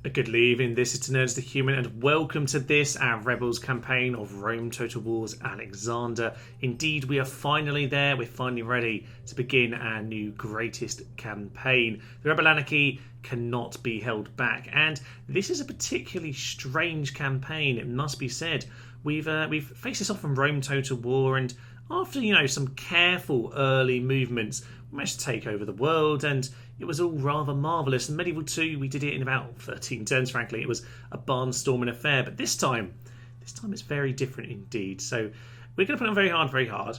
A good evening, this is to Nerds the Human, and welcome to this, our Rebels campaign of Rome Total War's Alexander. Indeed, we are finally there, we're finally ready to begin our new greatest campaign. The Rebel Anarchy cannot be held back, and this is a particularly strange campaign, it must be said. We've faced this off from Rome Total War, and after, some careful early movements, we managed to take over the world, and it was all rather marvellous. In Medieval 2, we did it in about 13 turns, frankly. It was a barnstorming affair. But this time it's very different indeed. So we're going to put on very hard.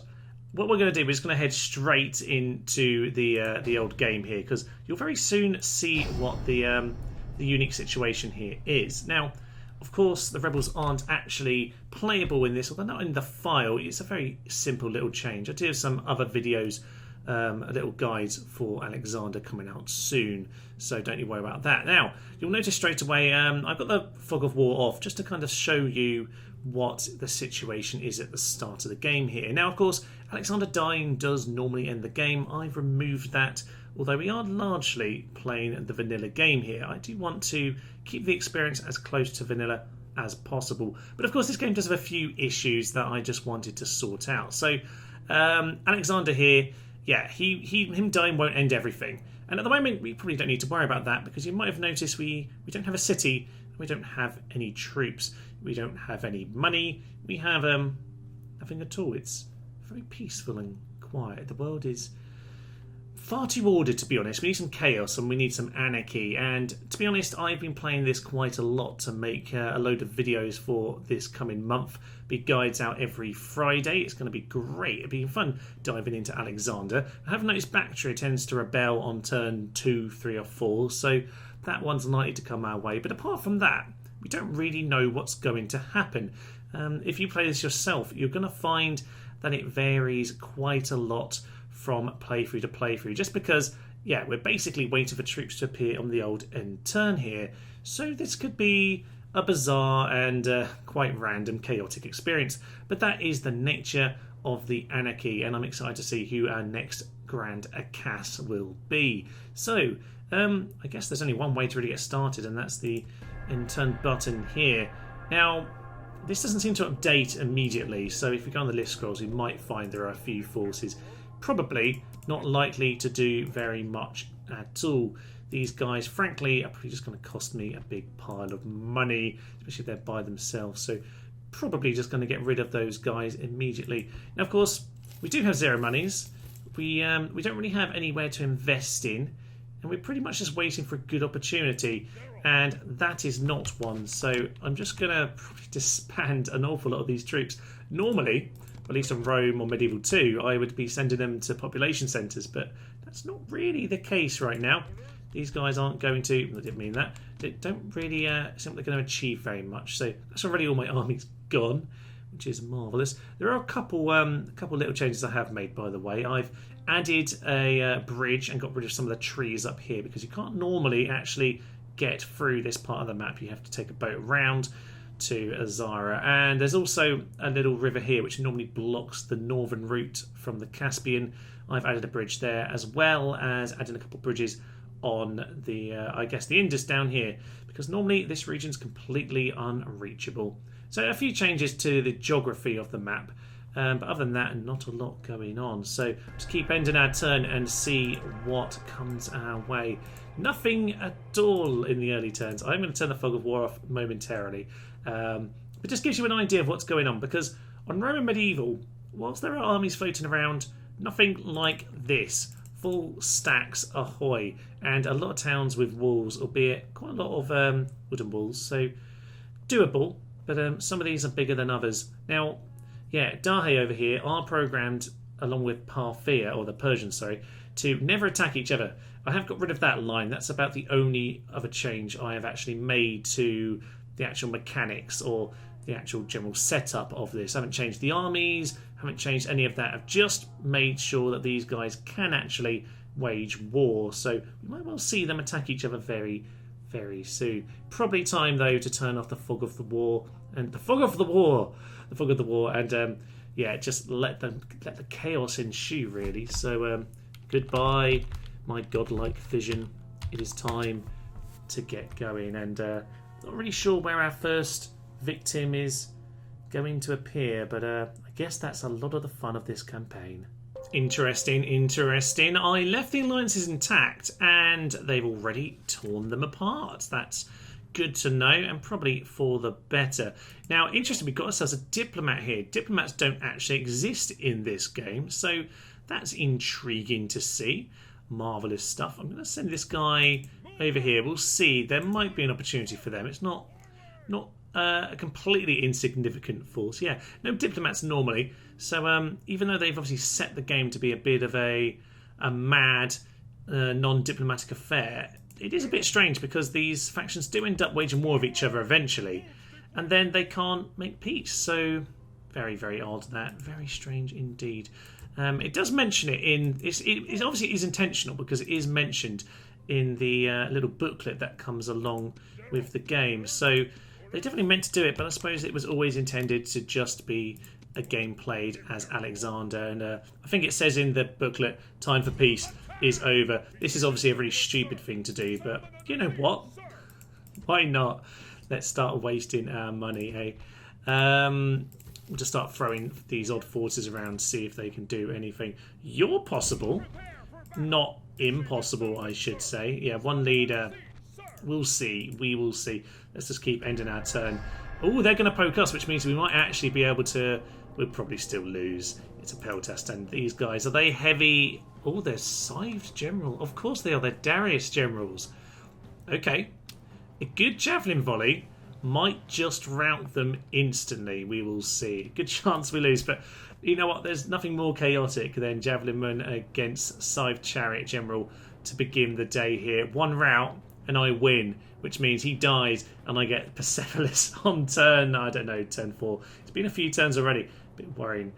What we're going to do, we're just going to head straight into the old game here, because you'll very soon see what the unique situation here is. Now, of course, the rebels aren't actually playable in this, although not in the file. It's a very simple little change. I do have some other videos, little guides for Alexander coming out soon, so don't you worry about that. Now, you'll notice straight away I've got the fog of war off just to kind of show you what the situation is at the start of the game here. Now, of course, Alexander dying does normally end the game. I've removed that, although we are largely playing the vanilla game here. I do want to keep the experience as close to vanilla as possible. But of course, this game does have a few issues that I just wanted to sort out. So, Alexander here, yeah, him dying won't end everything. And at the moment, we probably don't need to worry about that, because you might have noticed we don't have a city, we don't have any troops, we don't have any money, we have nothing at all. It's very peaceful and quiet. The world is far too ordered, to be honest. We need some chaos and we need some anarchy. And to be honest, I've been playing this quite a lot to make a load of videos for this coming month. Big guides out every Friday. It's going to be great. It'll be fun diving into Alexander. I have noticed Bactria tends to rebel on turn 2, 3 or 4, so that one's likely to come our way. But apart from that, we don't really know what's going to happen. If you play this yourself, you're going to find that it varies quite a lot from playthrough to playthrough, just because, yeah, we're basically waiting for troops to appear on the old end turn here. So this could be a bizarre and quite random, chaotic experience. But that is the nature of the Anarchy, and I'm excited to see who our next Grand Akas will be. So, I guess there's only one way to really get started, and that's the end turn button here. Now, this doesn't seem to update immediately, so if we go on the list scrolls, we might find there are a few forces probably not likely to do very much at all. These guys, frankly, are probably just going to cost me a big pile of money, especially if they're by themselves. So probably just going to get rid of those guys immediately. Now, of course, we do have 0 monies. We don't really have anywhere to invest in, and we're pretty much just waiting for a good opportunity, and that is not one. So I'm just going to disband an awful lot of these troops. Normally, at least on Rome or Medieval 2, I would be sending them to population centres, but that's not really the case right now. These guys aren't going to, I didn't mean that, they don't really seem like they're going to achieve very much. So that's already all my army's gone, which is marvellous. There are a couple little changes I have made, by the way. I've added a bridge and got rid of some of the trees up here, because you can't normally actually get through this part of the map. You have to take a boat around to Azara, and there's also a little river here which normally blocks the northern route from the Caspian. I've added a bridge there, as well as adding a couple of bridges on the I guess the Indus down here, because normally this region's completely unreachable. So a few changes to the geography of the map, but other than that, not a lot going on. So just keep ending our turn and see what comes our way. Nothing at all in the early turns. I'm going to turn the fog of war off momentarily. It just gives you an idea of what's going on, because on Roman Medieval, whilst there are armies floating around, nothing like this. Full stacks ahoy, and a lot of towns with walls, albeit quite a lot of wooden walls, so doable, but some of these are bigger than others. Now, yeah, Dahe over here are programmed, along with Parthia, or the Persians, sorry, to never attack each other. I have got rid of that line. That's about the only other change I have actually made to the actual mechanics or the actual general setup of this. I haven't changed the armies, haven't changed any of that. I've just made sure that these guys can actually wage war, so we might well see them attack each other very, very soon. Probably time, though, to turn off the fog of the war, and yeah, just let the chaos ensue, really. So goodbye, my godlike vision. It is time to get going. And not really sure where our first victim is going to appear, but I guess that's a lot of the fun of this campaign. Interesting. I left the alliances intact and they've already torn them apart. That's good to know, and probably for the better. Now, interesting, we've got ourselves a diplomat here. Diplomats don't actually exist in this game, so that's intriguing to see. Marvellous stuff. I'm going to send this guy over here. We'll see. There might be an opportunity for them. It's not a completely insignificant force. Yeah, no diplomats normally. So even though they've obviously set the game to be a bit of a mad, non-diplomatic affair, it is a bit strange because these factions do end up waging war with each other eventually, and then they can't make peace. So very, very odd. That very strange indeed. It does mention it in. It obviously is intentional because it is mentioned in the little booklet that comes along with the game. So they definitely meant to do it, but I suppose it was always intended to just be a game played as Alexander. And I think it says in the booklet, "Time for peace is over." This is obviously a really stupid thing to do, but you know what? Why not? Let's start wasting our money, hey? We'll just start throwing these odd forces around, see if they can do anything. You're possible, not impossible, I should say. Yeah, one leader. We'll see. We will see. Let's just keep ending our turn. Oh, they're going to poke us, which means we might actually be able to... We'll probably still lose. It's a pell test. And these guys, are they heavy? Oh, they're Scythed General. Of course they are. They're Darius Generals. Okay. A good javelin volley might just rout them instantly. We will see. Good chance we lose. But you know what? There's nothing more chaotic than Javelinman against Scythed Chariot General to begin the day here. One rout and I win, which means he dies and I get Persepolis on turn, I don't know, turn 4. It's been a few turns already. A bit worrying.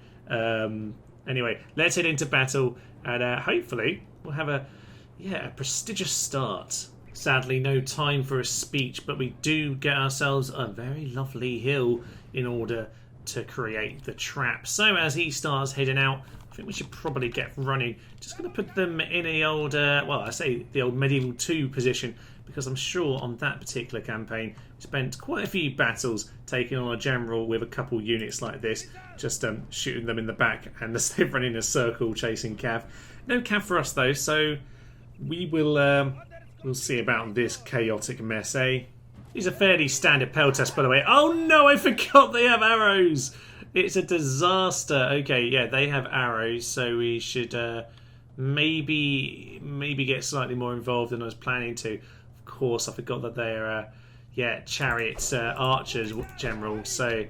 Anyway, let's head into battle and hopefully we'll have a prestigious start. Sadly, no time for a speech, but we do get ourselves a very lovely hill in order to create the trap. So as he starts heading out, I think we should probably get running. Just going to put them in a old, I say the old medieval 2 position, because I'm sure on that particular campaign we spent quite a few battles taking on a general with a couple units like this, just shooting them in the back and they run in a circle chasing cav. No cav for us though, so we will we'll see about this chaotic mess, eh? These are fairly standard pell tests, by the way. Oh no, I forgot they have arrows. It's a disaster. Okay, yeah, they have arrows, so we should maybe get slightly more involved than I was planning to. Of course, I forgot that they're chariots, archers general. So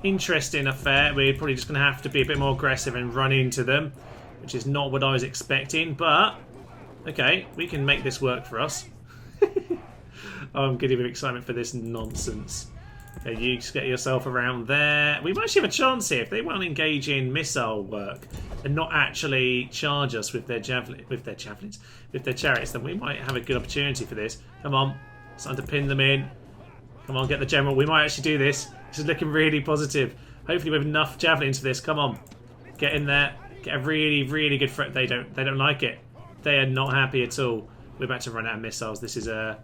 interesting affair. We're probably just going to have to be a bit more aggressive and run into them, which is not what I was expecting. But okay, we can make this work for us. I'm giddy with excitement for this nonsense. Okay, you just get yourself around there. We might actually have a chance here if they won't engage in missile work and not actually charge us with their chariots. Then we might have a good opportunity for this. Come on, it's time to pin them in. Come on, get the general. We might actually do this. This is looking really positive. Hopefully, we have enough javelins for this. Come on, get in there. Get a really, really good threat. They don't like it. They are not happy at all. We're about to run out of missiles. This is a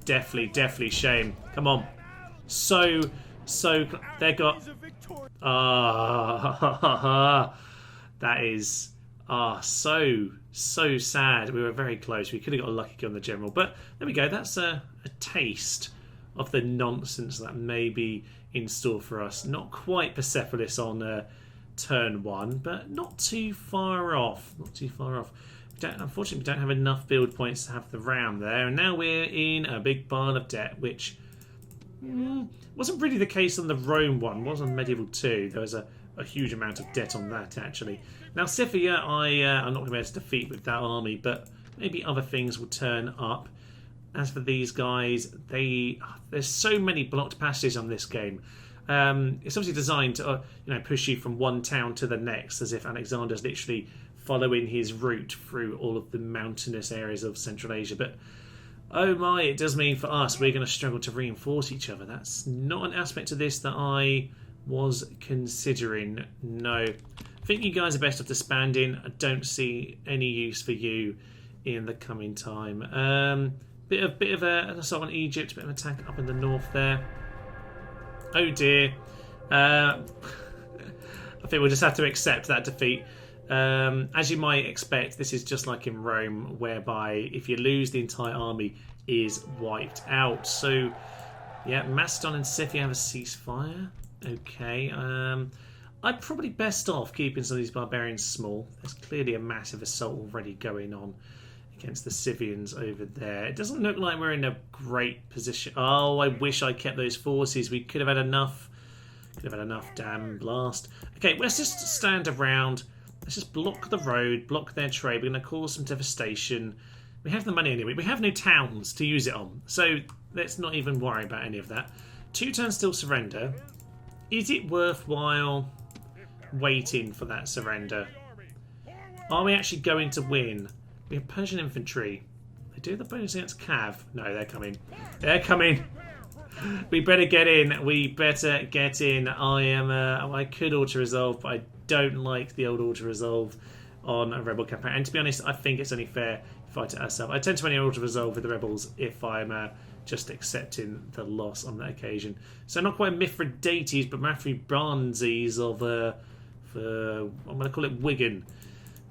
definitely shame. Come on. So they got that is so sad. We were very close. We could have got a lucky kill on the general, but there we go. That's a taste of the nonsense that may be in store for us. Not quite Persepolis on turn 1, but not too far off. Unfortunately, we don't have enough build points to have the ram there, and now we're in a big pile of debt, which wasn't really the case on the Rome one. Was on Medieval 2. There was a huge amount of debt on that, actually. Now, Scythia, I'm not going to be able to defeat with that army, but maybe other things will turn up. As for these guys, there's so many blocked passages on this game. It's obviously designed to push you from one town to the next, as if Alexander's literally following his route through all of the mountainous areas of Central Asia. But oh my, it does mean for us we're going to struggle to reinforce each other. That's not an aspect of this that I was considering. No. I think you guys are best off disbanding. I don't see any use for you in the coming time. Bit of an assault on Egypt, bit of an attack up in the north there. Oh dear. I think we'll just have to accept that defeat. As you might expect, this is just like in Rome, whereby if you lose, the entire army is wiped out. So, yeah, Macedon and Scythia have a ceasefire. Okay. I'm probably best off keeping some of these barbarians small. There's clearly a massive assault already going on against the Scythians over there. It doesn't look like we're in a great position. Oh, I wish I kept those forces. We could have had enough. Damn blast. Okay, let's just stand around. Let's just block the road, block their trade. We're going to cause some devastation. We have the money anyway. We have no towns to use it on, so let's not even worry about any of that. 2 turns still surrender. Is it worthwhile waiting for that surrender? Are we actually going to win? We have Persian infantry. They do the bonus against Cav. No, they're coming. They're coming. We better get in. We better get in. I could auto-resolve, but I don't like the old auto-resolve on a rebel campaign. And to be honest, I think it's only fair if I fight it ourselves. I tend to only auto-resolve with the rebels if I'm just accepting the loss on that occasion. So not quite Mithridates, but Mithridates of I'm going to call it Wigan.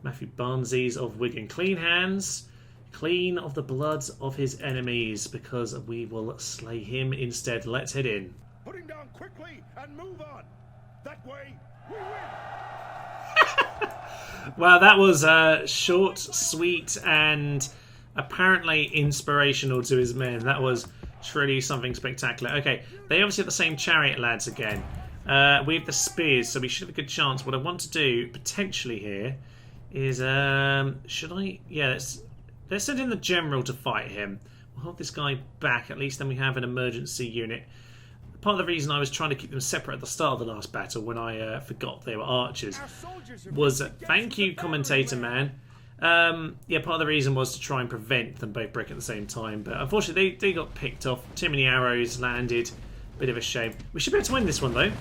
Mithridates of Wigan. Clean hands. Clean of the blood of his enemies, because we will slay him instead. Let's head in. Put him down quickly and move on. That way, we win. Well, that was short, sweet, and apparently inspirational to his men. That was truly something spectacular. Okay, they obviously have the same chariot lads again. We have the spears, so we should have a good chance. What I want to do, potentially here, is... should I... Yeah, let's send in the general to fight him. We'll hold this guy back. At least then we have an emergency unit. Part of the reason I was trying to keep them separate at the start of the last battle, when I forgot they were archers, was... Thank you, commentator man. Yeah, part of the reason was to try and prevent them both breaking at the same time. But unfortunately, they got picked off. Too many arrows landed. Bit of a shame. We should be able to win this one, though.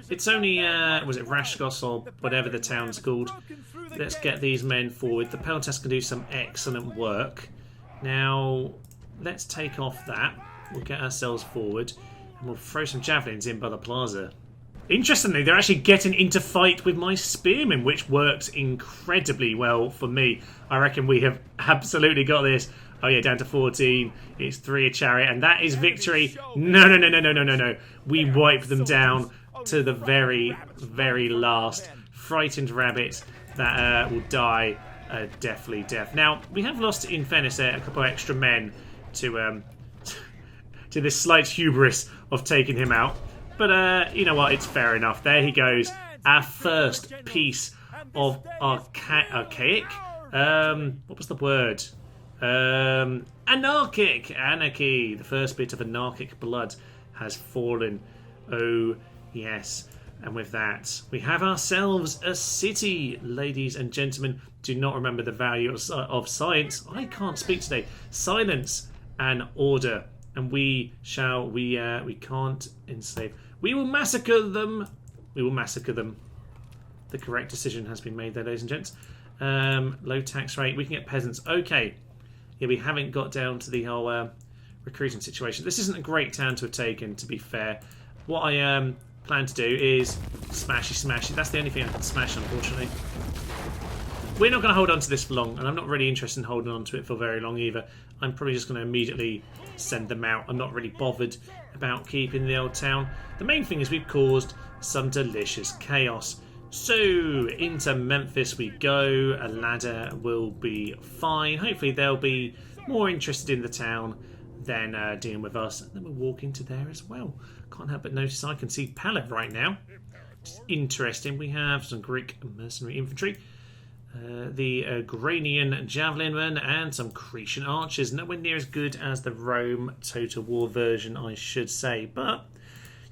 It's only, was it Rashkos or whatever the town's called? Let's get these men forward. The Peltas can do some excellent work. Now, let's take off that. We'll get ourselves forward. And we'll throw some javelins in by the plaza. Interestingly, they're actually getting into fight with my spearmen, which works incredibly well for me. I reckon we have absolutely got this. Oh yeah, down to 14. It's 3 a chariot, and that is victory. No. We wipe them down to the very, very last. Frightened rabbits that will die deathly death. Now, we have lost, in fairness, a couple of extra men to this slight hubris of taking him out. But you know what? It's fair enough. There he goes. Our first piece of archaic. What was the word? Anarchic. Anarchy. The first bit of anarchic blood has fallen. Oh, yes. And with that, we have ourselves a city, ladies and gentlemen. Do not remember the value of science. I can't speak today. Silence and order. And we can't enslave. We will massacre them. We will massacre them. The correct decision has been made there, ladies and gents. Low tax rate. We can get peasants. Okay. Yeah, we haven't got down to the whole recruiting situation. This isn't a great town to have taken, to be fair. What I plan to do is smash it. That's the only thing I can smash, unfortunately. We're not going to hold on to this for long, and I'm not really interested in holding on to it for very long either. I'm probably just going to immediately send them out. I'm not really bothered about keeping the old town. The main thing is we've caused some delicious chaos. So, into Memphis we go. A ladder will be fine. Hopefully they'll be more interested in the town than dealing with us. And then we'll walk into there as well. Can't help but notice I can see Pallet right now. It's interesting. We have some Greek mercenary infantry. The Granian javelinmen and some Cretan archers. Nowhere near as good as the Rome Total War version, I should say. But,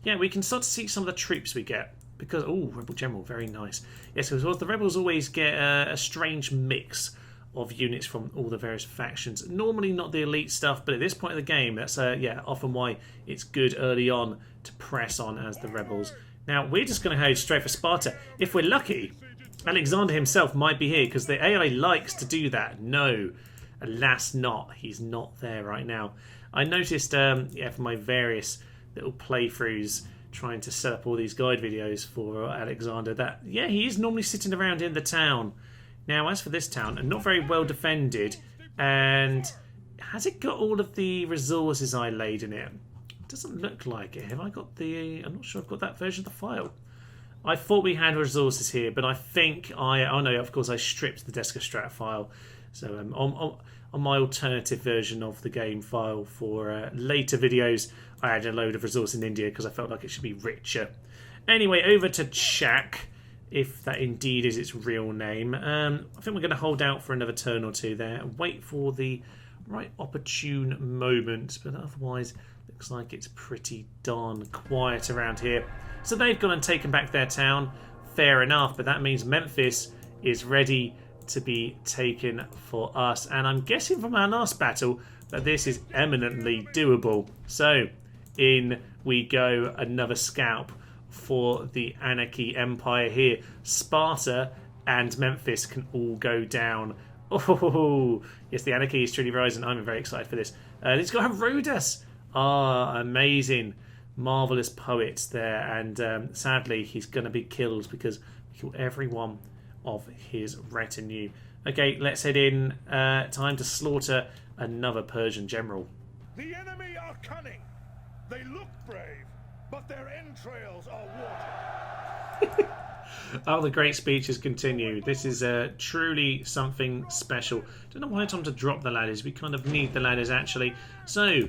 yeah, we can start to see some of the troops we get. Because, oh, Rebel General, very nice. Yes, because the Rebels always get a strange mix of units from all the various factions. Normally not the elite stuff, but at this point of the game, that's often why it's good early on to press on as the Rebels. Now, we're just going to head straight for Sparta. If we're lucky, Alexander himself might be here, because the AI likes to do that. No. Alas not, he's not there right now. I noticed, yeah, for my various little playthroughs trying to set up all these guide videos for Alexander, that, yeah, he is normally sitting around in the town. Now, as for this town, not very well defended, and has it got all of the resources I laid in it? It doesn't look like it. Have I got the... I'm not sure I've got that version of the file. I thought we had resources here, but I think I... Oh no, of course I stripped the Descastrat file. So on my alternative version of the game file for later videos, I had a load of resources in India because I felt like it should be richer. Anyway, over to Chak, if that indeed is its real name. I think we're going to hold out for another turn or two there and wait for the right opportune moment, but otherwise looks like it's pretty darn quiet around here. So they've gone and taken back their town, fair enough, but that means Memphis is ready to be taken for us, and I'm guessing from our last battle that this is eminently doable. So in we go, another scalp for the Anarchy Empire here. Sparta and Memphis can all go down. Oh, yes, the Anarchy is truly rising. I'm very excited for this. Let's go have Rhodas. Ah, amazing. Marvellous poet there. And sadly, he's going to be killed because we killed everyone of his retinue. Okay, let's head in. Time to slaughter another Persian general. The enemy are cunning. They look brave, but their entrails are water. Oh, the great speeches continue. This is truly something special. Don't know why I told him to drop the ladders. We kind of need the ladders, actually. So,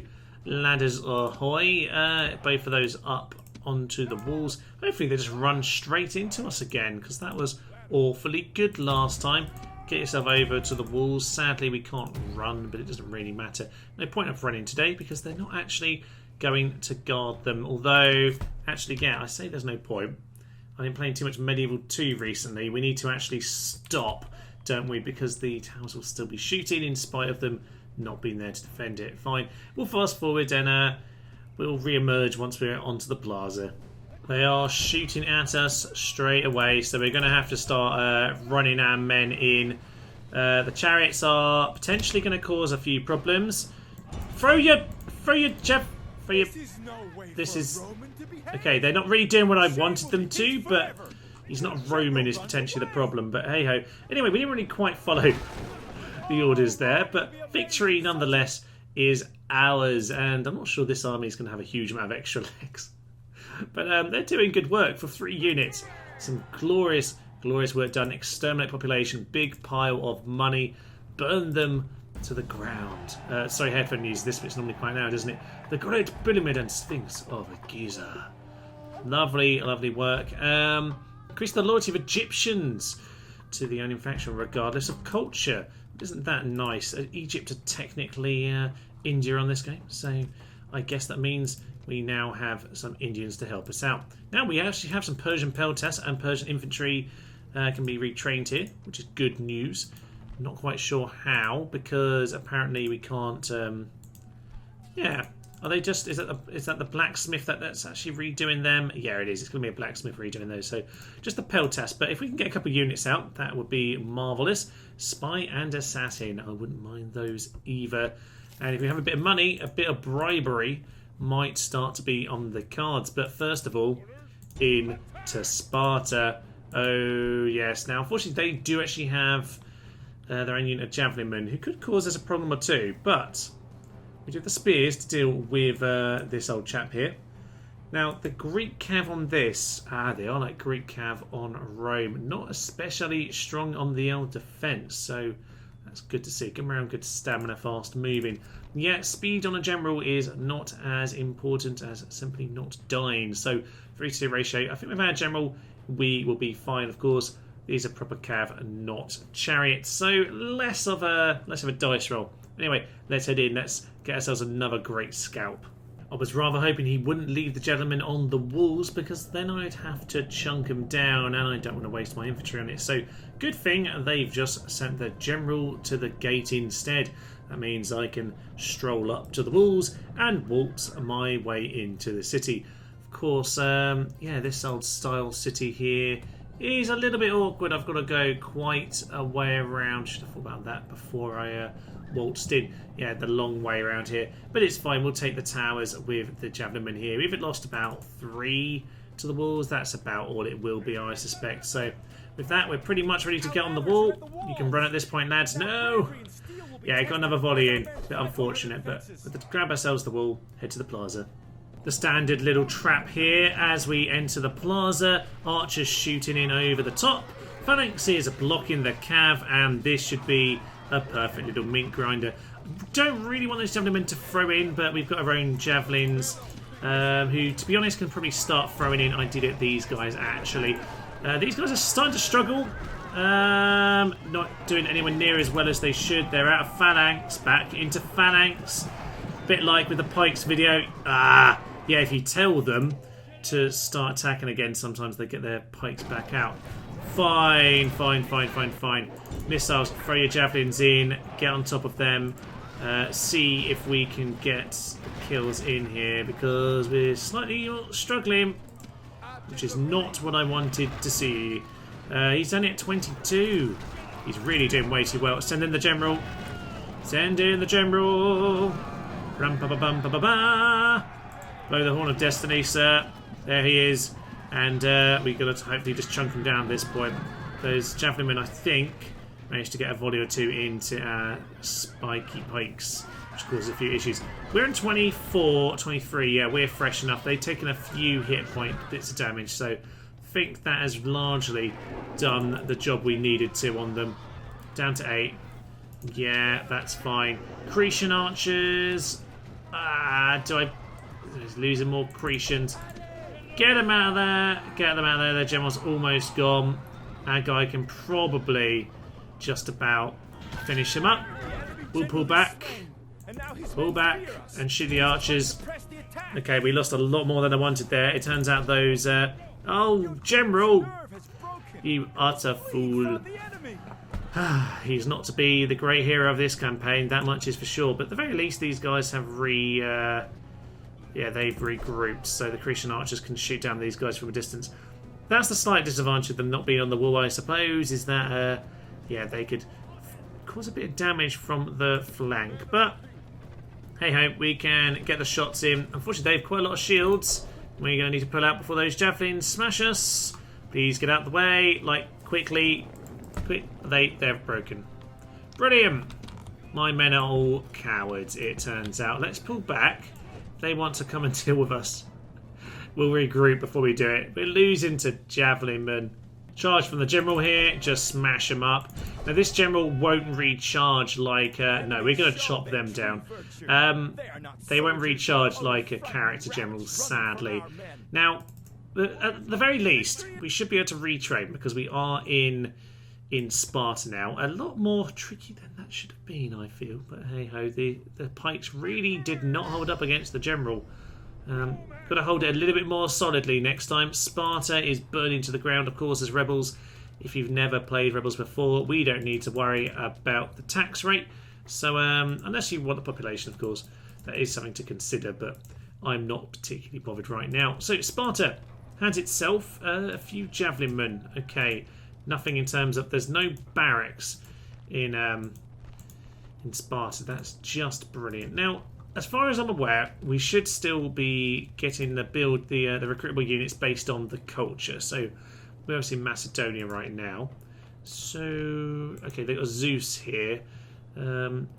ladders ahoy. Both of those up onto the walls. Hopefully they just run straight into us again, because that was awfully good last time. Get yourself over to the walls. Sadly, we can't run, but it doesn't really matter. No point of running today, because they're not actually going to guard them. Although, actually, yeah, I say there's no point. I've been playing too much Medieval 2 recently. We need to actually stop, don't we? Because the towers will still be shooting in spite of them not being there to defend it. Fine. We'll fast forward and we'll re-emerge once we're onto the plaza. They are shooting at us straight away, so we're going to have to start running our men in. The chariots are potentially going to cause a few problems. Throw your Jeff. This is okay. They're not really doing what I wanted them to, but he's not Roman is potentially the problem. But hey ho. Anyway, we didn't really quite follow the orders there, but victory nonetheless is ours. And I'm not sure this army is going to have a huge amount of extra legs, but they're doing good work for 3 units. Some glorious work done. Exterminate population, big pile of money, burn them to the ground. Sorry, headphone use this bit's normally quite loud, isn't it? The Great Pyramid and Sphinx of Giza. Lovely work. Increase the loyalty of Egyptians to the owning faction regardless of culture. Isn't that nice? Egypt are technically India on this game, so I guess that means we now have some Indians to help us out. Now we actually have some Persian peltasts, and Persian infantry can be retrained here, which is good news. Not quite sure how, because apparently we can't. Yeah, are they just? Is that the blacksmith that's actually redoing them? Yeah, it is. It's going to be a blacksmith redoing those. So just the peltast. But if we can get a couple of units out, that would be marvelous. Spy and assassin. I wouldn't mind those either. And if we have a bit of money, a bit of bribery might start to be on the cards. But first of all, in to Sparta. Oh yes. Now, unfortunately, they do actually have their own unit of javelin men, who could cause us a problem or two, but we do have the spears to deal with this old chap here. Now, the Greek cav on this, they are like Greek cav on Rome, not especially strong on the old defence, so that's good to see. Come around, good stamina, fast moving. Yeah, speed on a general is not as important as simply not dying, so 3-2 ratio. I think with our general, we will be fine, of course. These are proper cav, not chariots, so less of a dice roll. Anyway, let's head in. Let's get ourselves another great scalp. I was rather hoping he wouldn't leave the gentleman on the walls, because then I'd have to chunk him down, and I don't want to waste my infantry on it. So good thing they've just sent the general to the gate instead. That means I can stroll up to the walls and waltz my way into the city. Of course, yeah, this old style city here is a little bit awkward. I've got to go quite a way around. Should have thought about that before I waltzed in. Yeah, the long way around here. But it's fine. We'll take the towers with the javelin men here. We've lost about 3 to the walls. That's about all it will be, I suspect. So with that, we're pretty much ready to get on the wall. You can run at this point, lads. No! Yeah, got another volley in. Bit unfortunate, but we'll grab ourselves the wall, head to the plaza. The standard little trap here as we enter the plaza. Archers shooting in over the top. Phalanxes blocking the cav, and this should be a perfect little mint grinder. Don't really want those javelin men to throw in, but we've got our own javelins who, to be honest, can probably start throwing in. I did it, these guys, actually. These guys are starting to struggle. Not doing anywhere near as well as they should. They're out of phalanx, back into phalanx. Bit like with the pikes video. Yeah, if you tell them to start attacking again, sometimes they get their pikes back out. Fine. Missiles, throw your javelins in, get on top of them. See if we can get kills in here, because we're slightly struggling, which is not what I wanted to see. He's only at 22. He's really doing way too well. Send in the general. Send in the general. Rum-pa-ba-bum-pa-ba-ba. Blow the horn of destiny, sir. There he is. And we've got to hopefully just chunk him down at this point. Those javelin men, I think, managed to get a volley or two into our spiky pikes, which causes a few issues. We're in 24, 23. Yeah, we're fresh enough. They've taken a few hit point bits of damage, so I think that has largely done the job we needed to on them. Down to 8. Yeah, that's fine. Cretan archers. He's losing more Cretans. Get them out of there. Get them out of there. Their general's almost gone. Our guy can probably just about finish him up. We'll pull back. Pull back and shoot the archers. Okay, we lost a lot more than I wanted there. It turns out those... oh, General! You utter fool. He's not to be the great hero of this campaign, that much is for sure. But at the very least, these guys have they've regrouped, so the Cretan archers can shoot down these guys from a distance. That's the slight disadvantage of them not being on the wall, I suppose, is that, they could cause a bit of damage from the flank. But, hey-ho, we can get the shots in. Unfortunately, they have quite a lot of shields. We're going to need to pull out before those javelins smash us. Please get out of the way, quickly. They're broken. Brilliant. My men are all cowards, it turns out. Let's pull back. They want to come and deal with us. We'll regroup before we do it. We're losing to javelin men. Charge from the general here. Just smash them up. Now this general won't recharge like... no, we're going to chop them down. They won't recharge like a character general, sadly. Now, at the very least, we should be able to retrain because we are in Sparta now. A lot more tricky than that should have been, I feel. But hey-ho, the pikes really did not hold up against the general. Got to hold it a little bit more solidly next time. Sparta is burning to the ground, of course, as Rebels. If you've never played Rebels before, we don't need to worry about the tax rate. So, unless you want the population, of course, that is something to consider, but I'm not particularly bothered right now. So, Sparta has itself a few javelin men. Okay, nothing in terms of... There's no barracks in Sparta. That's just brilliant. Now, as far as I'm aware, we should still be getting the recruitable units based on the culture. So we're obviously in Macedonia right now. So, okay, they've got Zeus here.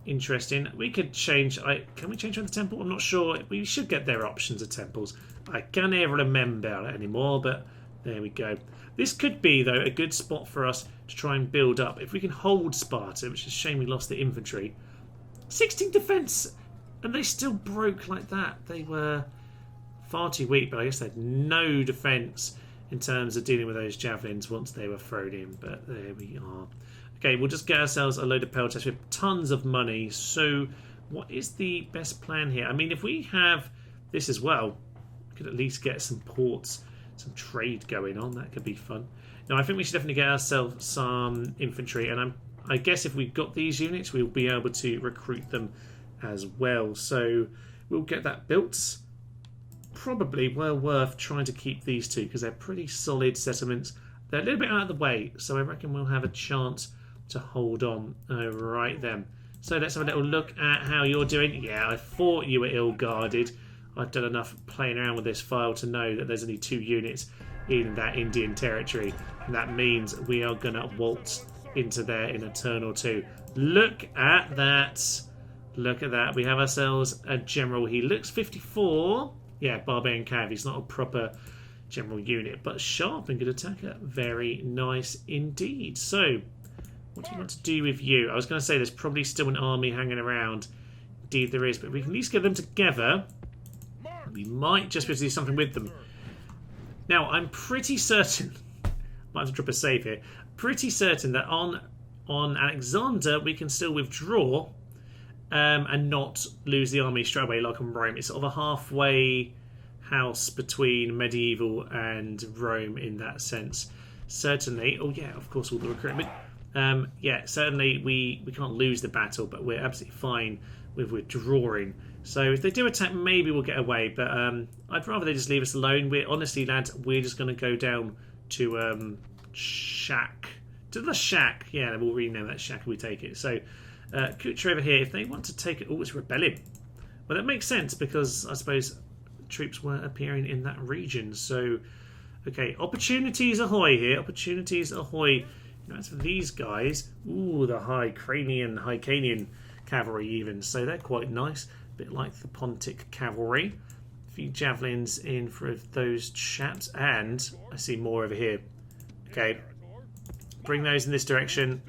Interesting. We could change... can we change on the temple? I'm not sure. We should get their options of temples. I can't ever remember anymore, but there we go. This could be, though, a good spot for us to try and build up. If we can hold Sparta, which is a shame we lost the infantry. 16 defence! And they still broke like that. They were far too weak, but I guess they had no defence in terms of dealing with those javelins once they were thrown in. But there we are. Okay, we'll just get ourselves a load of pelters with tons of money. So what is the best plan here? I mean, if we have this as well, we could at least get some ports, some trade going on. That could be fun. Now, I think we should definitely get ourselves some infantry. And I guess if we've got these units, we'll be able to recruit them as well. So we'll get that built. Probably well worth trying to keep these two because they're pretty solid settlements. They're a little bit out of the way, so I reckon we'll have a chance to hold on. Right then. So let's have a little look at how you're doing. Yeah, I thought you were ill-guarded. I've done enough playing around with this file to know that there's only 2 units in that Indian territory. And that means we are going to waltz into there in a turn or 2. Look at that. Look at that. We have ourselves a general. He looks 54. Yeah, Barbarian Cav. He's not a proper general unit, but sharp and good attacker. Very nice indeed. So, what do you want to do with you? I was going to say there's probably still an army hanging around. Indeed there is, but we can at least get them together. We might just be able to do something with them. Now, I'm pretty certain, might have to drop a save here, pretty certain that on Alexander we can still withdraw and not lose the army straight away like on Rome. It's sort of a halfway house between medieval and Rome in that sense. Certainly, oh yeah, of course, all the recruitment. Yeah, certainly we can't lose the battle, but we're absolutely fine with withdrawing. So if they do attack, maybe we'll get away, but I'd rather they just leave us alone. We're honestly, lads, we're just going to go down to Shack. To the Shack. Yeah, we'll rename that Shack if we take it. So Kucher over here, if they want to take it, oh, it's rebelling. Well, that makes sense because I suppose troops were appearing in that region. So, okay, opportunities ahoy here. Opportunities ahoy. That's for these guys. Ooh, the Hyrcanian cavalry even. So they're quite nice. A bit like the Pontic cavalry. A few javelins in for those chaps. And I see more over here. Okay. Bring those in this direction.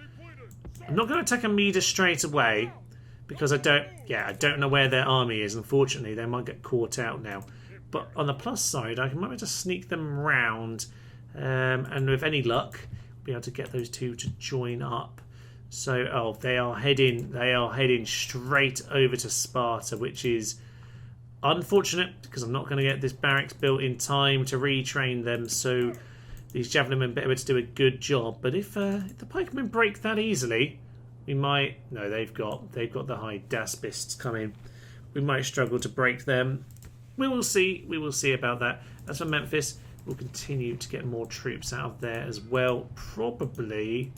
I'm not going to attack Amida straight away because I don't know where their army is. Unfortunately, they might get caught out now. But on the plus side, I might be able to sneak them round, and with any luck, be able to get those two to join up. So, oh, they are heading straight over to Sparta, which is unfortunate because I'm not going to get this barracks built in time to retrain them. So these javelinmen better to do a good job. But if the pikemen break that easily, we might. No, they've got the high daspists coming. We might struggle to break them. We will see. We will see about that. As for Memphis, we'll continue to get more troops out of there as well. Probably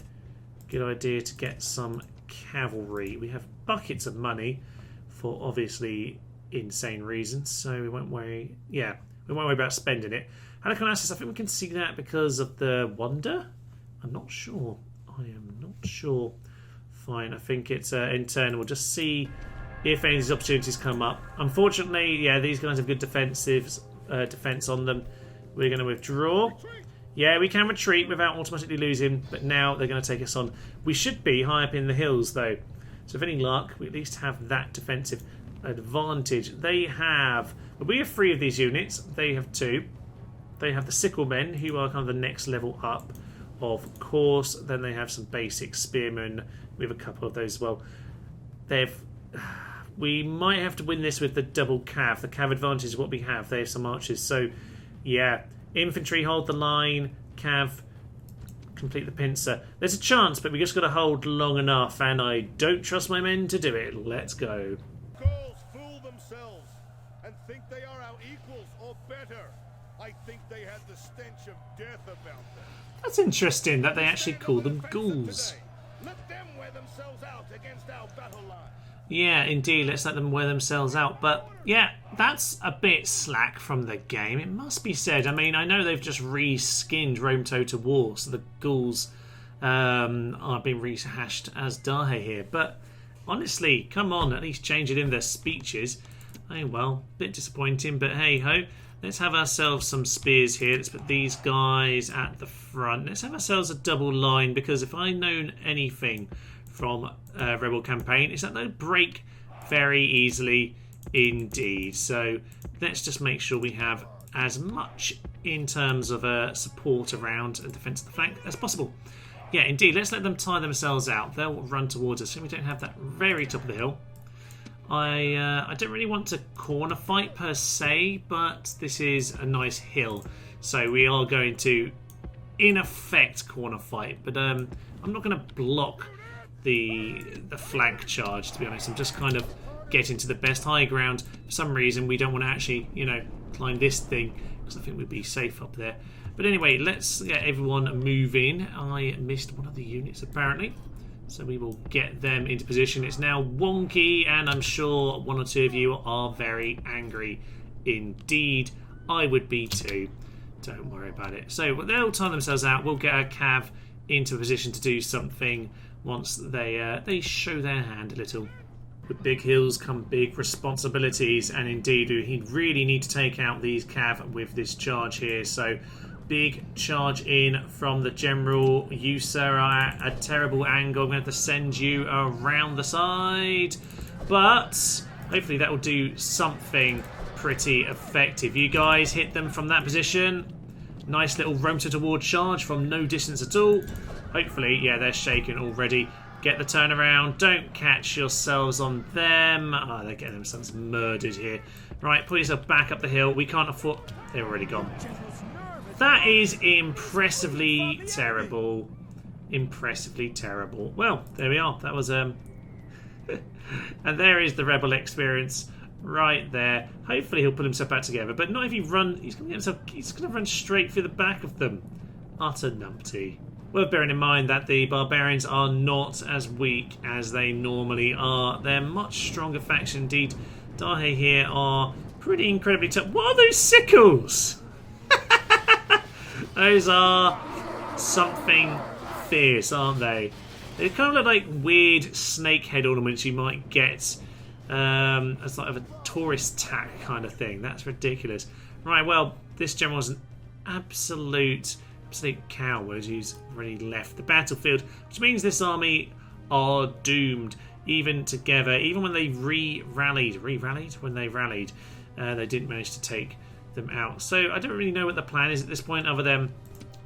good idea to get some cavalry. We have buckets of money for obviously insane reasons, so we won't worry. Yeah, we won't worry about spending it. Halicarnassus, I think we can see that because of the wonder. I'm not sure. I am not sure. Fine, I think it's internal. We'll just see if any of these opportunities come up. Unfortunately, yeah, these guys have good defense on them. We're going to withdraw. Yeah, we can retreat without automatically losing, but now they're going to take us on. We should be high up in the hills, though. So if any luck, we at least have that defensive advantage. They have... we have 3 of these units. They have 2. They have the sicklemen, who are kind of the next level up, of course. Then they have some basic spearmen. We have a couple of those as well. We might have to win this with the double cav. The cav advantage is what we have. They have some archers. So, yeah. Infantry, hold the line. Cav, complete the pincer. There's a chance, but we just got to hold long enough, and I don't trust my men to do it. Let's go. Gauls fool themselves and think they are our equals or better. I think they had the stench of death about them. That's interesting that they actually call them ghouls. Let them wear themselves out against our battle line. Yeah, indeed, let's let them wear themselves out. But, yeah, that's a bit slack from the game, it must be said. I mean, I know they've just reskinned Rome Total War, so the ghouls are being rehashed as Dahe here. But, honestly, come on, at least change it in their speeches. Oh, well, bit disappointing, but hey-ho. Let's have ourselves some spears here. Let's put these guys at the front. Let's have ourselves a double line, because if I've known anything from Rebel campaign, is that they break very easily indeed. So let's just make sure we have as much in terms of support around and defence of the flank as possible. Yeah, indeed, let's let them tire themselves out. They'll run towards us, so we don't have that very top of the hill. I don't really want to corner fight per se, but this is a nice hill, so we are going to, in effect, corner fight. But I'm not going to block the flank charge, to be honest. I'm just kind of getting to the best high ground. For some reason, we don't want to actually, climb this thing, because I think we'd be safe up there. But anyway, let's get everyone moving. I missed one of the units, apparently. So we will get them into position. It's now wonky, and I'm sure one or two of you are very angry indeed. I would be too. Don't worry about it. So they'll time themselves out. We'll get our cav into a position to do something once they show their hand a little. With big hills come big responsibilities, and indeed we really need to take out these cav with this charge here. So big charge in from the general. You, sir, are at a terrible angle. I'm going to have to send you around the side, but hopefully that will do something pretty effective. You guys hit them from that position. Nice little rotor toward charge from no distance at all. Hopefully, yeah, they're shaken already. Get the turnaround. Don't catch yourselves on them. Oh, they're getting themselves murdered here. Right, put yourself back up the hill. We can't afford... They're already gone. That is impressively terrible. Impressively terrible. Well, there we are. That was... And there is the rebel experience right there. Hopefully he'll pull himself back together. But not if he run... He's going to run straight through the back of them. Utter numpty. Worth bearing in mind that the barbarians are not as weak as they normally are. They're much stronger faction indeed. Dahe here are pretty incredibly tough. What are those sickles? Those are something fierce, aren't they? They kind of look like weird snake head ornaments you might get as like a tourist tack kind of thing. That's ridiculous. Right, well, this general's an absolute coward who's already left the battlefield, which means this army are doomed. Even together, even when they rallied, they didn't manage to take them out. So I don't really know what the plan is at this point, other than, I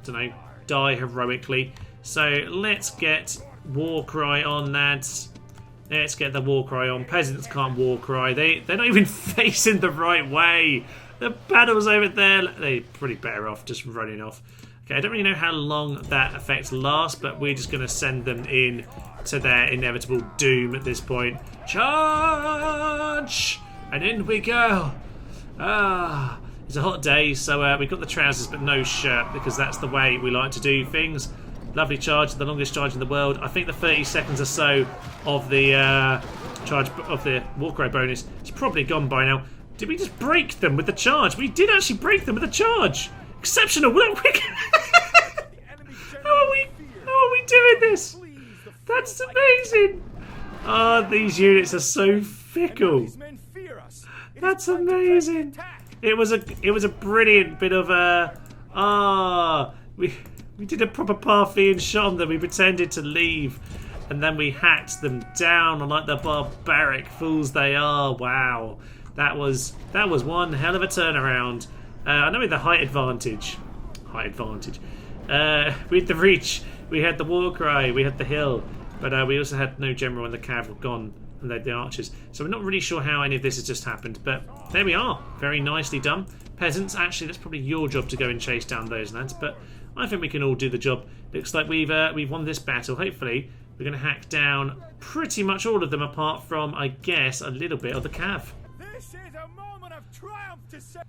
don't know, die heroically. So let's get war cry on, lads. Let's get the war cry on. Peasants can't war cry. They're not even facing the right way. The battle's over there. They're pretty better off just running off. Okay, I don't really know how long that effect lasts, but we're just going to send them in to their inevitable doom at this point. Charge! And in we go. It's a hot day, so we've got the trousers but no shirt, because that's the way we like to do things. Lovely charge, the longest charge in the world. I think the 30 seconds or so of the charge of the Warcry bonus is probably gone by now. Did we just break them with the charge? We did actually break them with the charge. Exceptional. How are we doing this? That's amazing. Oh, these units are so fickle. That's amazing. It was a brilliant bit of we did a proper Parthian shot on them. We pretended to leave, and then we hacked them down like the barbaric fools they are. Wow, that was one hell of a turnaround. I know we had the height advantage. We had the reach, we had the war cry, we had the hill, but we also had no general and the cav were gone, and they had the archers. So we're not really sure how any of this has just happened, but there we are. Very nicely done. Peasants, actually, that's probably your job to go and chase down those lads, but I think we can all do the job. Looks like we've won this battle. Hopefully, we're going to hack down pretty much all of them, apart from, I guess, a little bit of the cav. This is a moment of triumph to say.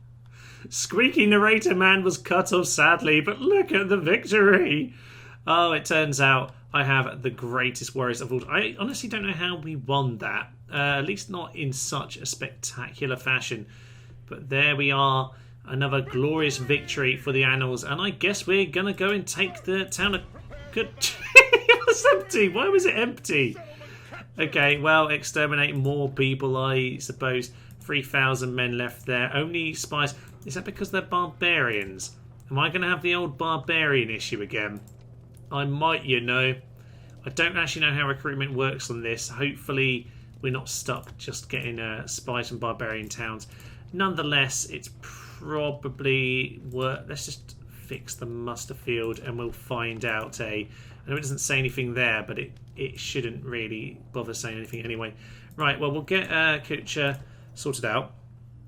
Squeaky narrator man was cut off sadly, but look at the victory. Oh, it turns out I have the greatest warriors of all time. I honestly don't know how we won that. At least not in such a spectacular fashion. But there we are. Another glorious victory for the annals. And I guess we're going to go and take the town of... Good. It was empty. Why was it empty? Okay, well, exterminate more people, I suppose. 3,000 men left there. Only spies... Is that because they're barbarians? Am I going to have the old barbarian issue again? I might, you know. I don't actually know how recruitment works on this. Hopefully we're not stuck just getting spies from barbarian towns. Nonetheless, it's probably worth... Let's just fix the muster field and we'll find out I know it doesn't say anything there, but it shouldn't really bother saying anything anyway. Right, well, we'll get Kucha sorted out.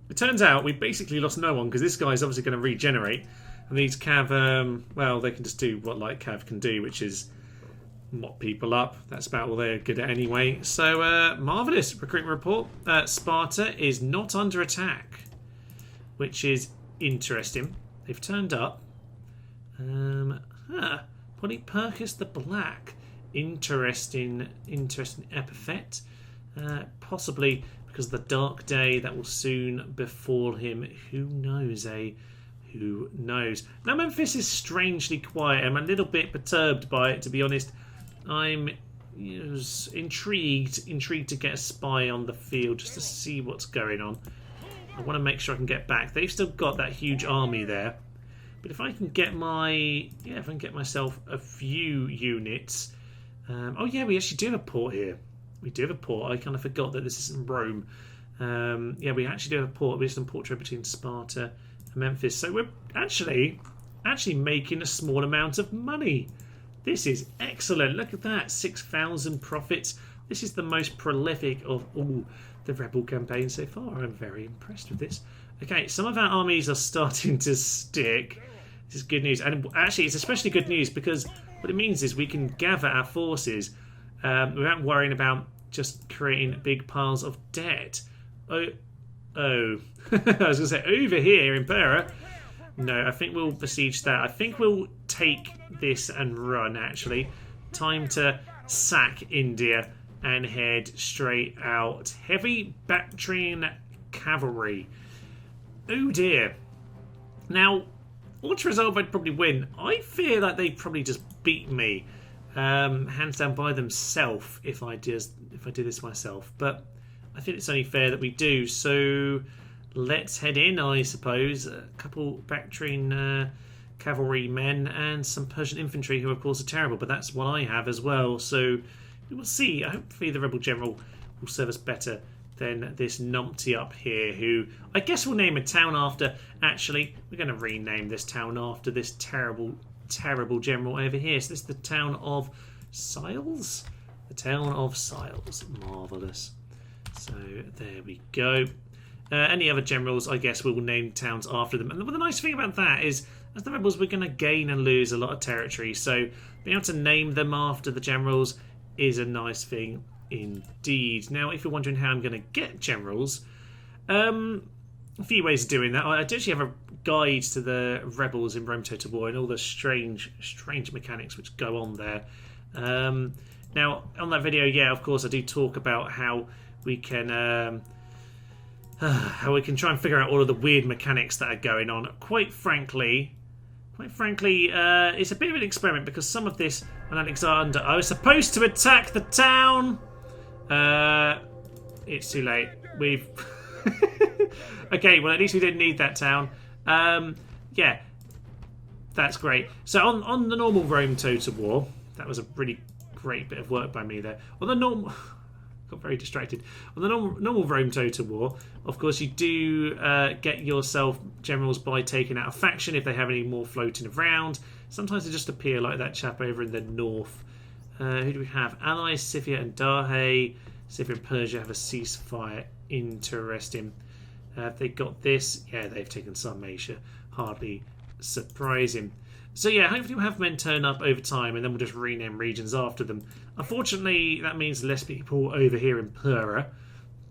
It turns out we basically lost no one, because this guy's obviously going to regenerate. And these cav, well, they can just do what light cav can do, which is mop people up. That's about all they're good at anyway. So, marvellous recruitment report. Sparta is not under attack, which is interesting. They've turned up. Polypercus the Black Interesting epithet. Possibly because of the dark day that will soon befall him. Who knows, eh? Who knows? Now, Memphis is strangely quiet. I'm a little bit perturbed by it, to be honest. I'm intrigued to get a spy on the field just to see what's going on. I want to make sure I can get back. They've still got that huge army there. But if I can get if I can get myself a few units. Oh yeah, we actually do have a port here. We do have a port. I kind of forgot that this isn't Rome. Yeah, we actually do have a port. We're just in port trade between Sparta and Memphis. So we're actually making a small amount of money. This is excellent. Look at that. 6,000 profits. This is the most prolific of all the rebel campaigns so far. I'm very impressed with this. Okay, some of our armies are starting to stick. This is good news. And actually, it's especially good news because what it means is we can gather our forces without worrying about just creating big piles of debt. Oh. I was going to say, over here in Pera. No, I think we'll besiege that. I think we'll take this and run, actually. Time to sack India and head straight out. Heavy Bactrian cavalry. Oh dear. Now, Ultra Resolve I'd probably win. I fear that they'd probably just beat me. Hands down by themselves if I do this myself. But I think it's only fair that we do. So let's head in, I suppose. A couple Bactrian cavalry men and some Persian infantry who of course are terrible, but that's what I have as well. So we will see. Hopefully the rebel general will serve us better than this numpty up here, who I guess we'll name a town after. Actually, we're going to rename this town after this terrible general over here. So this is the town of Siles. The town of Siles. Marvellous. So there we go. Any other generals, I guess we will name towns after them. And the nice thing about that is, as the rebels, we're going to gain and lose a lot of territory. So being able to name them after the generals is a nice thing indeed. Now, if you're wondering how I'm going to get generals, a few ways of doing that. I actually have a guide to the rebels in Rome Total War and all the strange mechanics which go on there. Now, on that video, yeah, of course, I do talk about how we can try and figure out all of the weird mechanics that are going on. Quite frankly, it's a bit of an experiment because some of this on Alexander, I was supposed to attack the town. It's too late. We've okay. Well, at least we didn't need that town. Yeah, that's great. So on the normal Rome Total War, that was a really great bit of work by me there. On the normal. Got very distracted. On the normal Rome Total War, of course, you do get yourself generals by taking out a faction if they have any more floating around. Sometimes they just appear like that chap over in the north. Who do we have? Allies, Scythia and Dahe. Scythia and Persia have a ceasefire. Interesting. Have they got this? Yeah, they've taken Sarmatia. Hardly surprising. So yeah, hopefully we'll have men turn up over time and then we'll just rename regions after them. Unfortunately, that means less people over here in Pera.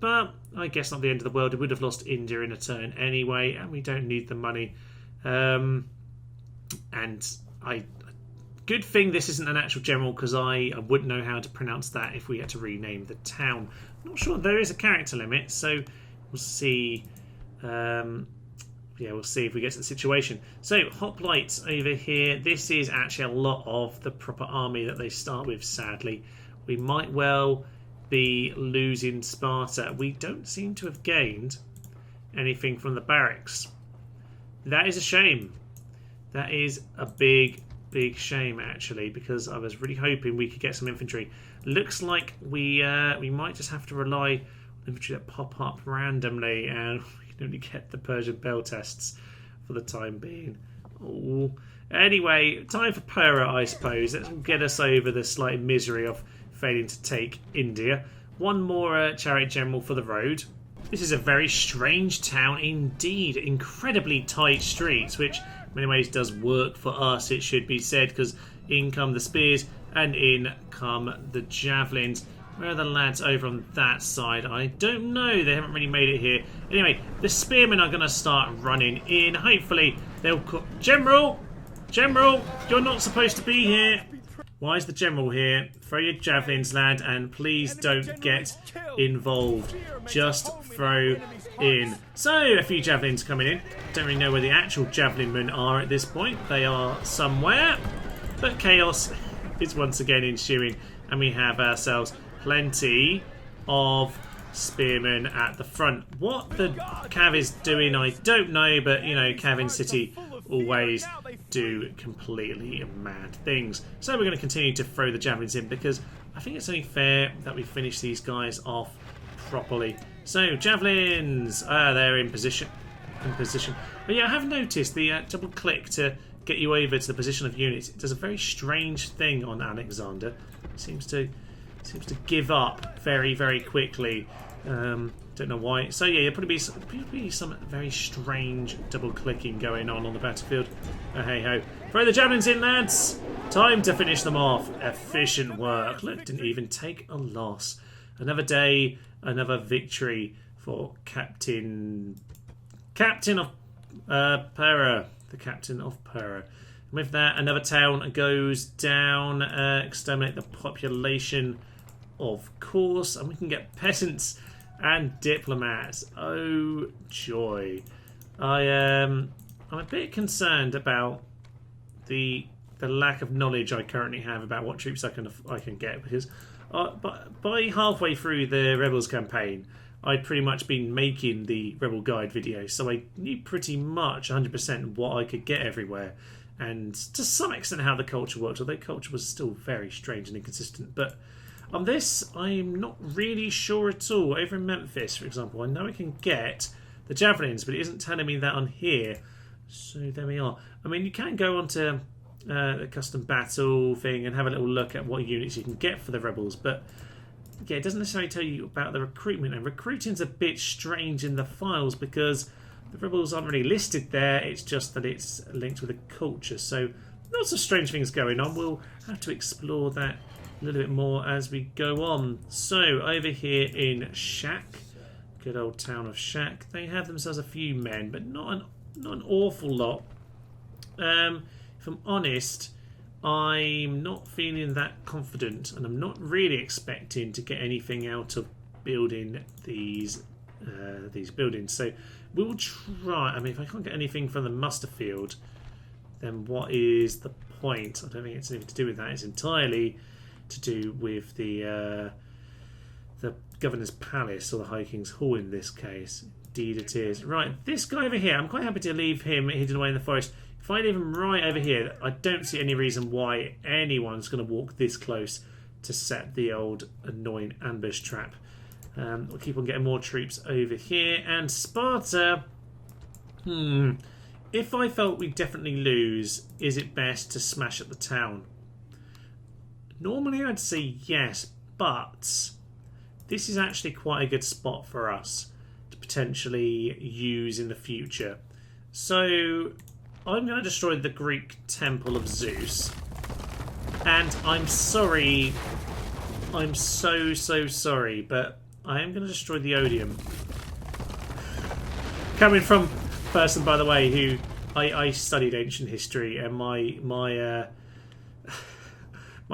But I guess not the end of the world. We would have lost India in a turn anyway, and we don't need the money. Good thing this isn't an actual general, because I wouldn't know how to pronounce that if we had to rename the town. I'm not sure. There is a character limit, so we'll see. Yeah, we'll see if we get to the situation. So, hoplites over here. This is actually a lot of the proper army that they start with, sadly. We might well be losing Sparta. We don't seem to have gained anything from the barracks. That is a shame. That is a big shame, actually, because I was really hoping we could get some infantry. Looks like we might just have to rely on infantry that pop up randomly, and only get the Persian bell tests for the time being. Ooh. Anyway, time for Pera, I suppose. Let's get us over the slight misery of failing to take India. One more chariot general for the road. This is a very strange town indeed. Incredibly tight streets, which in many ways does work for us, it should be said, because in come the spears and in come the javelins. Where are the lads over on that side? I don't know. They haven't really made it here. Anyway, the spearmen are going to start running in. Hopefully, they'll... General! You're not supposed to be here. Why is the general here? Throw your javelins, lad, and please don't get involved. Just throw in. So, a few javelins coming in. Don't really know where the actual javelin men are at this point. They are somewhere. But chaos is once again ensuing. And we have ourselves plenty of spearmen at the front. What the Cav is doing, I don't know. But, you know, Cavin City always do completely mad things. So we're going to continue to throw the javelins in because I think it's only fair that we finish these guys off properly. So javelins, they're in position. But yeah, I have noticed the double click to get you over to the position of units. It does a very strange thing on Alexander. It seems to give up very, very quickly. Don't know why. So yeah, probably be some very strange double clicking going on the battlefield. Hey ho! Throw the javelins in, lads. Time to finish them off. Efficient work. Look, didn't even take a loss. Another day, another victory for Captain of Pera, the Captain of Pera. With that, another town goes down. Exterminate the population, of course, and we can get peasants and diplomats. Oh joy! I'm a bit concerned about the lack of knowledge I currently have about what troops I can get, because by halfway through the Rebels campaign, I'd pretty much been making the Rebel Guide video, so I knew pretty much 100% what I could get everywhere, and to some extent how the culture worked, although culture was still very strange and inconsistent. But on this, I'm not really sure at all. Over in Memphis, for example, I know I can get the javelins, but it isn't telling me that on here. So there we are. I mean, you can go onto the custom battle thing and have a little look at what units you can get for the rebels, but yeah, it doesn't necessarily tell you about the recruitment. And recruiting's a bit strange in the files because the rebels aren't really listed there. It's just that it's linked with a culture. So lots of strange things going on. We'll have to explore that a little bit more as we go on. So over here in Shak, good old town of Shak, they have themselves a few men, but not an awful lot. If I'm honest, I'm not feeling that confident, and I'm not really expecting to get anything out of building these buildings. So we'll try. I mean, if I can't get anything from the muster field, then what is the point? I don't think it's anything to do with that. It's entirely to do with the Governor's Palace, or the High King's Hall in this case. Indeed it is. Right, this guy over here, I'm quite happy to leave him hidden away in the forest. If I leave him right over here, I don't see any reason why anyone's going to walk this close to set the old annoying ambush trap. We'll keep on getting more troops over here. And Sparta, if I felt we'd definitely lose, is it best to smash at the town? Normally I'd say yes, but this is actually quite a good spot for us to potentially use in the future. So I'm going to destroy the Greek Temple of Zeus. And I'm sorry, I'm so sorry, but I am going to destroy the Odeum. Coming from a person, by the way, who I studied ancient history, and my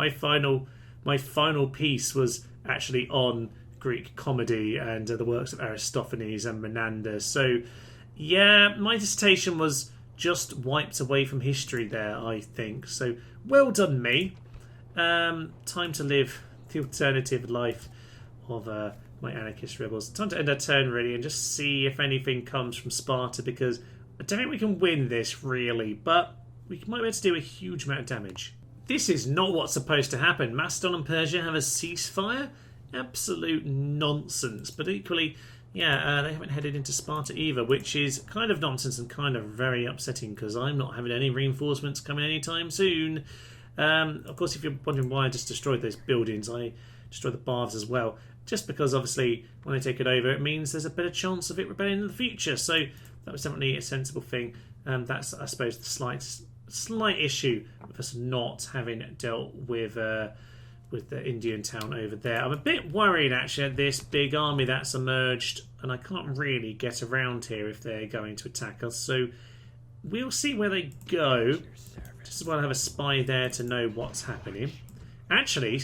final piece was actually on Greek comedy and the works of Aristophanes and Menander. So yeah, my dissertation was just wiped away from history there, I think. So well done me. Time to live the alternative life of my anarchist rebels. Time to end our turn really and just see if anything comes from Sparta, because I don't think we can win this really, but we might be able to do a huge amount of damage. This is not what's supposed to happen. Macedon and Persia have a ceasefire? Absolute nonsense. But equally, yeah, they haven't headed into Sparta either, which is kind of nonsense and kind of very upsetting because I'm not having any reinforcements coming anytime soon. Of course, if you're wondering why I just destroyed those buildings, I destroyed the baths as well. Just because, obviously, when I take it over, it means there's a better chance of it rebelling in the future. So that was definitely a sensible thing. That's, I suppose, the slight issue of us not having dealt with the Indian town over there. I'm a bit worried actually at this big army that's emerged, and I can't really get around here if they're going to attack us. So we'll see where they go. Just as well have a spy there to know what's happening. Actually,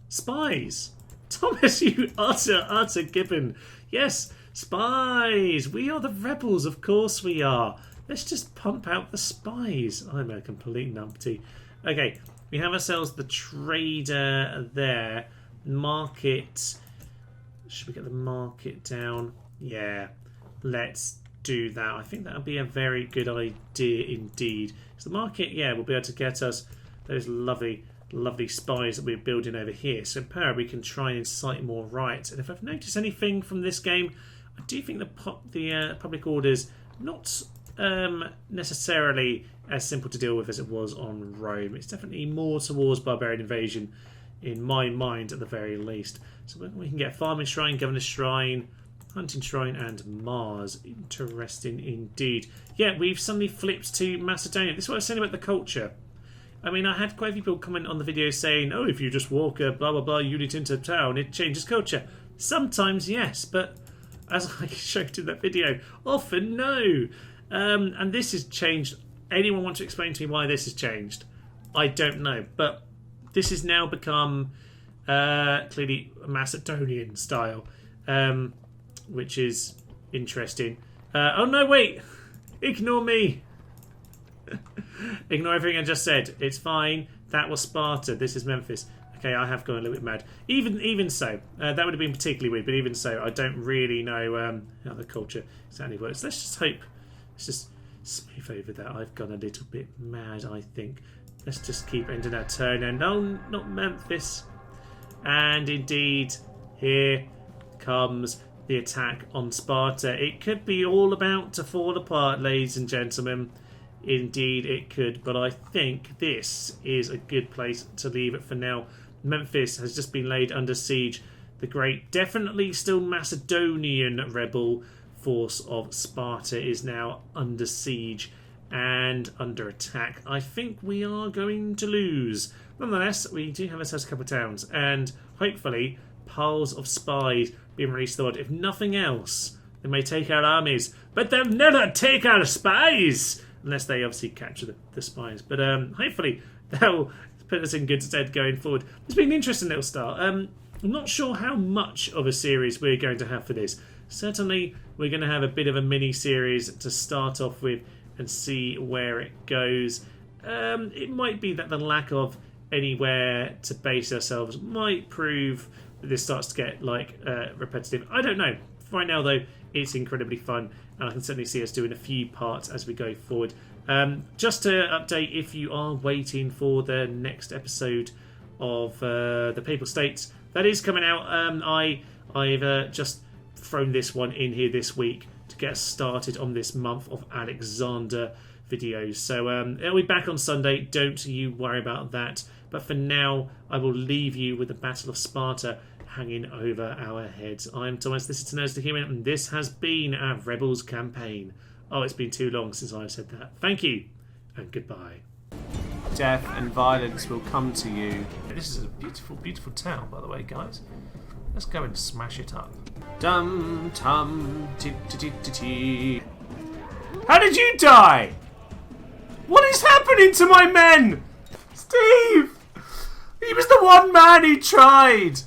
spies. Thomas, you utter gibbon. Yes, spies. We are the rebels, of course we are. Let's just pump out the spies. I'm a complete numpty. Okay, we have ourselves the trader there. Market. Should we get the market down? Yeah, let's do that. I think that would be a very good idea indeed. So the market, yeah, will be able to get us those lovely spies that we're building over here. So in power, we can try and incite more riots. And if I've noticed anything from this game, I do think the public orders not necessarily as simple to deal with as it was on Rome. It's definitely more towards barbarian invasion in my mind at the very least. So we can get farming shrine, governor's shrine, hunting shrine, and Mars. Interesting indeed. Yeah, we've suddenly flipped to Macedonia. This is what I was saying about the culture. I mean, I had quite a few people comment on the video saying, oh, if you just walk a blah blah blah unit into town, it changes culture. Sometimes yes, but as I showed in that video, often no. And this has changed. Anyone want to explain to me why this has changed? I don't know, but this has now become clearly Macedonian style, which is interesting. Oh no, wait! Ignore me! Ignore everything I just said. It's fine. That was Sparta. This is Memphis. Okay, I have gone a little bit mad. Even so, that would have been particularly weird, but even so, I don't really know how the culture exactly works. Let's just hope. Let's just smooth over that. I've gone a little bit mad, I think. Let's just keep ending our turn. And no, not Memphis. And indeed, here comes the attack on Sparta. It could be all about to fall apart, ladies and gentlemen. Indeed it could, but I think this is a good place to leave it for now. Memphis has just been laid under siege. The great, definitely still Macedonian rebel force of Sparta is now under siege and under attack. I think we are going to lose. Nonetheless, we do have ourselves a couple of towns, and hopefully piles of spies being released to the world. If nothing else, they may take our armies, but they'll never take our spies! Unless they obviously capture the spies. But hopefully they'll put us in good stead going forward. It's been an interesting little start. I'm not sure how much of a series we're going to have for this. Certainly we're going to have a bit of a mini-series to start off with and see where it goes. It might be that the lack of anywhere to base ourselves might prove that this starts to get repetitive. I don't know. Right now, though, it's incredibly fun, and I can certainly see us doing a few parts as we go forward. Just to update, if you are waiting for the next episode of the Papal States, that is coming out. I've just thrown this one in here this week to get us started on this month of Alexander videos. So it'll be back on Sunday. Don't you worry about that. But for now, I will leave you with the Battle of Sparta hanging over our heads. I'm Thomas, this is Nerds to Human, and this has been our Rebels campaign. Oh, it's been too long since I've said that. Thank you, and goodbye. Death and violence will come to you. This is a beautiful, beautiful town, by the way, guys. Let's go and smash it up. Dum tum ti ti ti ti ti. How did you die? What is happening to my men? Steve! He was the one man who tried!